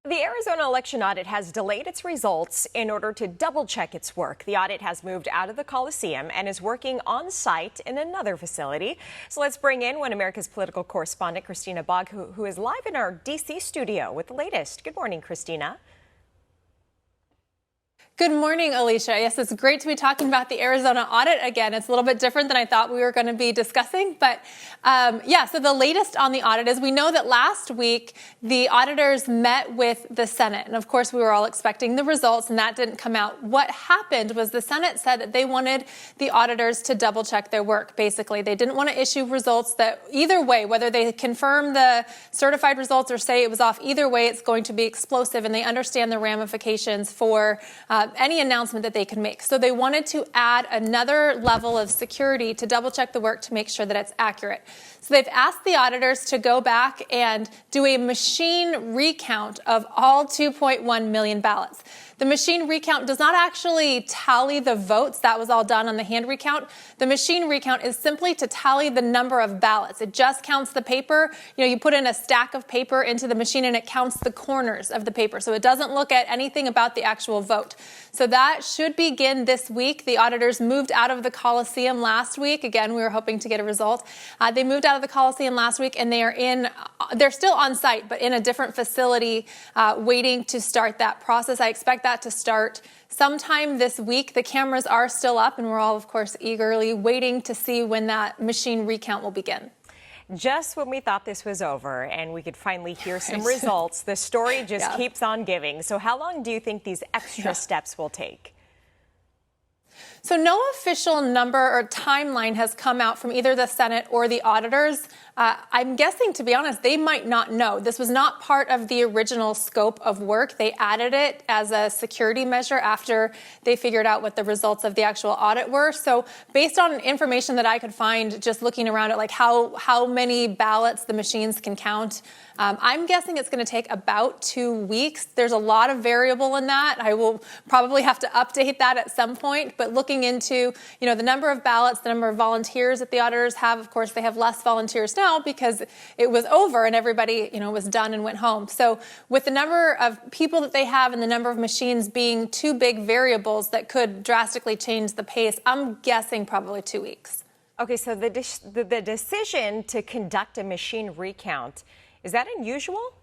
The Arizona election audit has delayed its results in order to double-check its work. The audit has moved out of the Coliseum and is working on-site in another facility. So let's bring in One America's political correspondent, Christina Bogg, who is live in our D.C. studio with the latest. Good morning, Christina. Good morning, Alicia. Yes, it's great to be talking about the Arizona audit again. It's a little bit different than I thought we were going to be discussing. But so the latest on the audit is we know that last week the auditors met with the Senate. And of course, we were all expecting the results, and that didn't come out. What happened was the Senate said that they wanted the auditors to double check their work, basically. They didn't want to issue results that either way, whether they confirm the certified results or say it was off, either way, it's going to be explosive. And they understand the ramifications for any announcement that they can make. So they wanted to add another level of security to double check the work to make sure that it's accurate. So they've asked the auditors to go back and do a machine recount of all 2.1 million ballots. The machine recount does not actually tally the votes. That was all done on the hand recount. The machine recount is simply to tally the number of ballots. It just counts the paper. You put in a stack of paper into the machine and it counts the corners of the paper. So it doesn't look at anything about the actual vote. So that should begin this week. The auditors moved out of the Coliseum last week. Again, we were hoping to get a result. They moved out of the Coliseum last week and they're still on site, but in a different facility waiting to start that process. I expect that to start sometime this week. The cameras are still up and we're all, of course, eagerly waiting to see when that machine recount will begin. Just when we thought this was over and we could finally hear some results, the story just keeps on giving. So how long do you think these extra steps will take? So no official number or timeline has come out from either the Senate or the auditors. I'm guessing, to be honest, they might not know. This was not part of the original scope of work. They added it as a security measure after they figured out what the results of the actual audit were. So based on information that I could find just looking around at like how many ballots the machines can count, I'm guessing it's going to take about 2 weeks. There's a lot of variable in that. I will probably have to update that at some point. But looking into, the number of ballots, the number of volunteers that the auditors have, of course, they have less volunteers now because it was over and everybody, was done and went home. So with the number of people that they have and the number of machines being two big variables that could drastically change the pace, I'm guessing probably 2 weeks. Okay, so the decision to conduct a machine recount, is that unusual?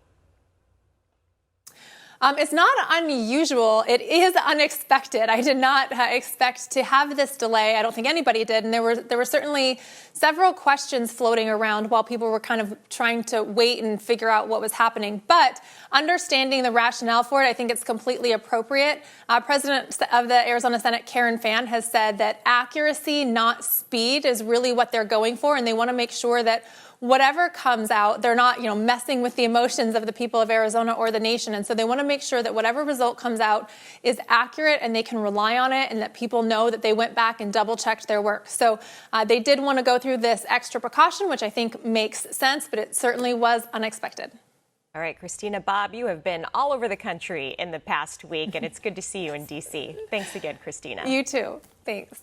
It's not unusual. It is unexpected. I did not expect to have this delay. I don't think anybody did. And there were certainly several questions floating around while people were kind of trying to wait and figure out what was happening. But understanding the rationale for it, I think it's completely appropriate. President of the Arizona Senate, Karen Fann, has said that accuracy, not speed, is really what they're going for. And they want to make sure that whatever comes out, they're not, messing with the emotions of the people of Arizona or the nation. And so they want to make sure that whatever result comes out is accurate and they can rely on it and that people know that they went back and double checked their work. So they did want to go through this extra precaution, which I think makes sense, but it certainly was unexpected. All right, Christina Bobb, you have been all over the country in the past week, and it's good to see you in D.C. Thanks again, Christina. You too. Thanks.